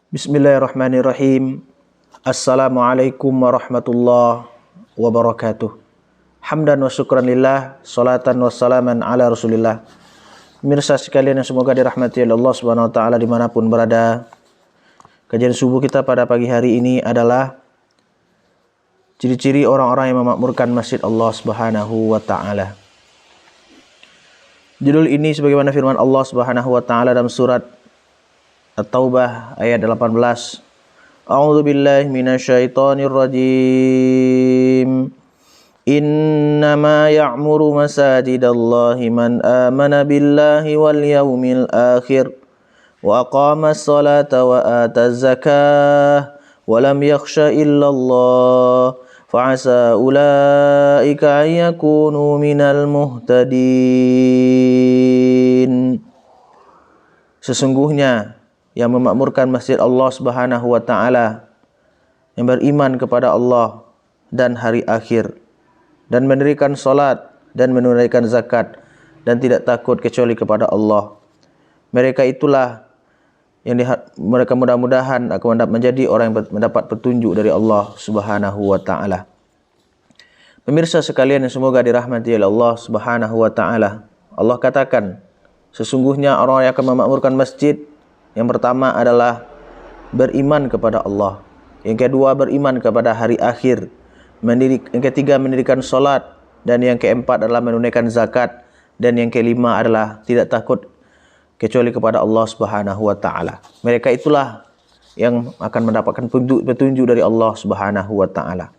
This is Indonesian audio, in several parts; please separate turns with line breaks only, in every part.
Bismillahirrahmanirrahim. Assalamualaikum warahmatullahi wabarakatuh. Hamdan wa syukran lillah, salatan wa salaman ala rasulillah. Pemirsa sekalian yang semoga dirahmati oleh Allah Subhanahu wa taala dimanapun berada. Kajian subuh kita pada pagi hari ini adalah ciri-ciri orang-orang yang memakmurkan masjid Allah Subhanahu wa taala. Judul ini sebagaimana firman Allah Subhanahu wa taala dalam surat At-Taubah ayat 18. A'udzu billahi minasyaitonir rajim. Innama ya'muru masajidallahi man amana billahi wal yawmil akhir wa aqamas salata wa ataz zakah wa lam yakhsha illallah fa'asa ulaika an yakunu minal muhtadin. Sesungguhnya yang memakmurkan masjid Allah Subhanahu wa taala, yang beriman kepada Allah dan hari akhir, dan mendirikan salat dan menunaikan zakat, dan tidak takut kecuali kepada Allah. Mereka itulah yang mereka mudah-mudahan akan menjadi orang yang mendapat petunjuk dari Allah Subhanahu wa taala. Pemirsa sekalian yang semoga dirahmati oleh Allah Subhanahu wa taala. Allah katakan, sesungguhnya orang yang akan memakmurkan masjid, yang pertama adalah beriman kepada Allah. Yang kedua beriman kepada hari akhir. Yang ketiga mendirikan salat. Dan yang keempat adalah menunaikan zakat. Dan yang kelima adalah tidak takut kecuali kepada Allah Subhanahu wa taala. Mereka itulah yang akan mendapatkan petunjuk dari Allah Subhanahu wa taala.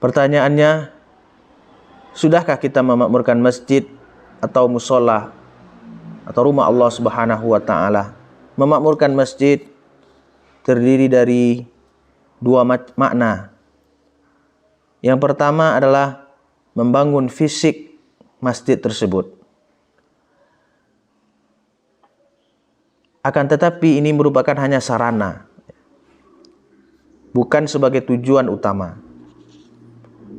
Pertanyaannya, sudahkah kita memakmurkan masjid atau musola atau rumah Allah Subhanahu wa taala? Memakmurkan masjid terdiri dari dua makna. Yang pertama adalah membangun fisik masjid tersebut. Akan tetapi ini merupakan hanya sarana, bukan sebagai tujuan utama.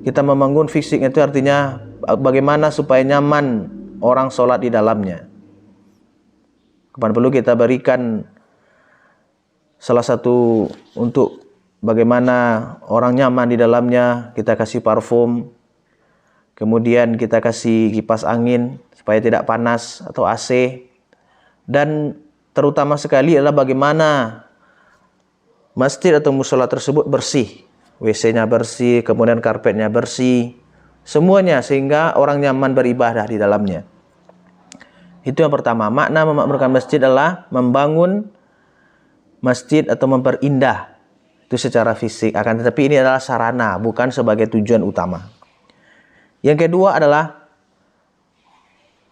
Kita membangun fisik itu artinya bagaimana supaya nyaman orang sholat di dalamnya. Kapan perlu kita berikan salah satu untuk bagaimana orang nyaman di dalamnya, kita kasih parfum, kemudian kita kasih kipas angin supaya tidak panas atau AC, dan terutama sekali adalah bagaimana masjid atau musola tersebut bersih, WC-nya bersih, kemudian karpetnya bersih, semuanya sehingga orang nyaman beribadah di dalamnya. Itu yang pertama. Makna memakmurkan masjid adalah membangun masjid atau memperindah itu secara fisik. Akan tetapi ini adalah sarana, bukan sebagai tujuan utama. Yang kedua adalah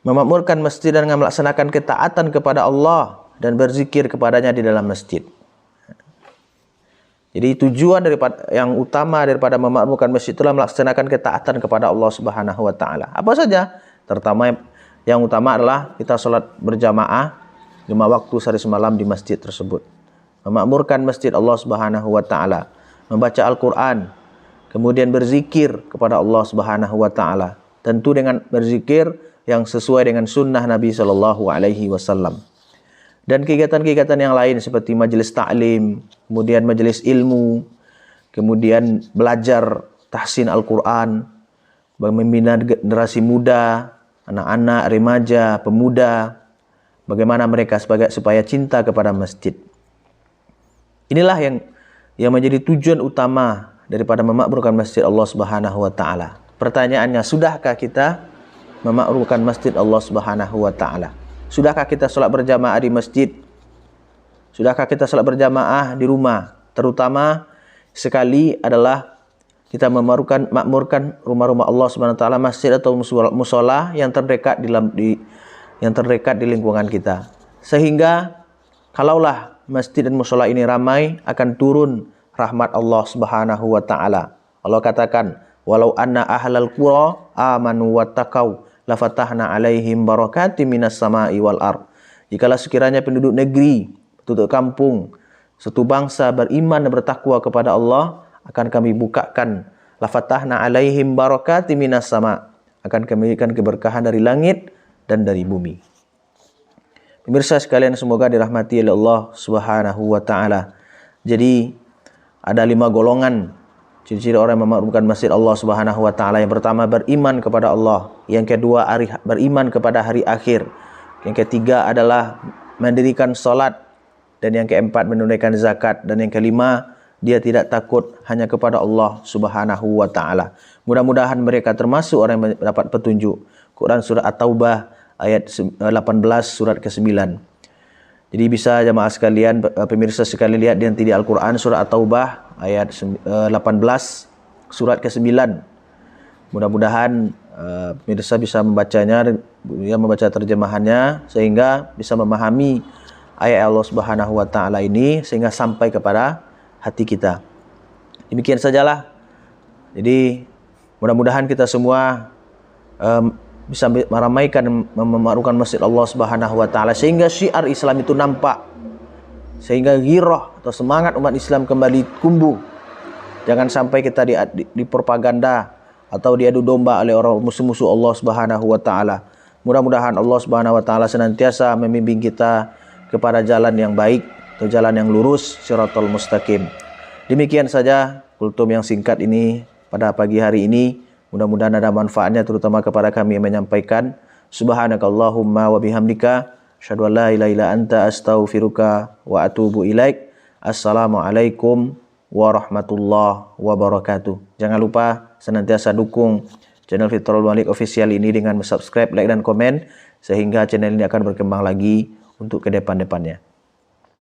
memakmurkan masjid dan melaksanakan ketaatan kepada Allah dan berzikir kepadanya di dalam masjid. Jadi tujuan daripada yang utama daripada memakmurkan masjid itulah melaksanakan ketaatan kepada Allah Subhanahu wa taala. Apa saja? Terutama yang utama adalah kita sholat berjamaah 5 waktu sehari semalam di masjid tersebut. Memakmurkan masjid Allah Subhanahu wa taala, membaca Al-Qur'an, kemudian berzikir kepada Allah Subhanahu wa taala. Tentu dengan berzikir yang sesuai dengan sunnah Nabi sallallahu alaihi wasallam. Dan kegiatan-kegiatan yang lain seperti majelis ta'lim, kemudian majelis ilmu, kemudian belajar tahsin Al-Qur'an, membina generasi muda, anak-anak, remaja, pemuda, bagaimana mereka supaya cinta kepada masjid. Inilah yang menjadi tujuan utama daripada memakmurkan masjid Allah Subhanahu wa taala. Pertanyaannya, sudahkah kita memakmurkan masjid Allah Subhanahu wa taala? Sudahkah kita sholat berjamaah di masjid? Sudahkah kita sholat berjamaah di rumah? Terutama sekali adalah kita memakmurkan rumah-rumah Allah Subhanahu wa taala, masjid atau musola yang terdekat di lingkungan kita. Sehingga kalaulah masjid dan musola ini ramai, akan turun rahmat Allah Subhanahu wa taala. Allah katakan, "Walau anna ahlal qura amanu wattaqau lafatahna alaihim barakatim minas sama'i wal ard." Jikalau sekiranya penduduk negeri, penduduk kampung, suatu bangsa beriman dan bertakwa kepada Allah, akan kami bukakan lafatahna alaihim barakati minas sama, akan kami berikan keberkahan dari langit dan dari bumi. Pemirsa sekalian, semoga dirahmati oleh Allah Subhanahu wa taala. Jadi ada 5 golongan ciri-ciri orang yang memakmurkan masjid Allah Subhanahu wa taala. Yang pertama, beriman kepada Allah. Yang kedua, beriman kepada hari akhir. Yang ketiga adalah mendirikan salat, dan yang keempat menunaikan zakat, dan yang kelima dia tidak takut hanya kepada Allah Subhanahu wa taala. Mudah-mudahan mereka termasuk orang yang mendapat petunjuk. Quran surah At-Taubah ayat 18 surat ke-9. Jadi bisa jamaah sekalian, pemirsa sekalian, lihat nanti di Al-Quran surah At-Taubah ayat 18 surat ke-9. Mudah-mudahan pemirsa bisa membacanya, membaca terjemahannya, sehingga bisa memahami ayat Allah Subhanahu wa taala ini sehingga sampai kepada hati kita. Demikian sajalah. Jadi mudah-mudahan kita semua bisa meramaikan, memakmurkan masjid Allah Subhanahu wa taala sehingga syiar Islam itu nampak, sehingga ghirah atau semangat umat Islam kembali tumbuh. Jangan sampai kita dipropaganda atau diadu domba oleh orang musuh-musuh Allah Subhanahu wa taala. Mudah-mudahan Allah Subhanahu wa taala senantiasa membimbing kita kepada jalan yang baik atau jalan yang lurus, shiratal mustaqim. Demikian saja kultum yang singkat ini pada pagi hari ini. Mudah-mudahan ada manfaatnya, terutama kepada kami yang menyampaikan. Subhanakallahumma wa bihamdika asyhadu an la ilaha illa anta astaghfiruka wa atubu ilaik. Assalamualaikum warahmatullahi wabarakatuh. Jangan lupa senantiasa dukung channel Fitrul Malik Official ini dengan subscribe, like, dan komen, sehingga channel ini akan berkembang lagi untuk ke depan-depannya.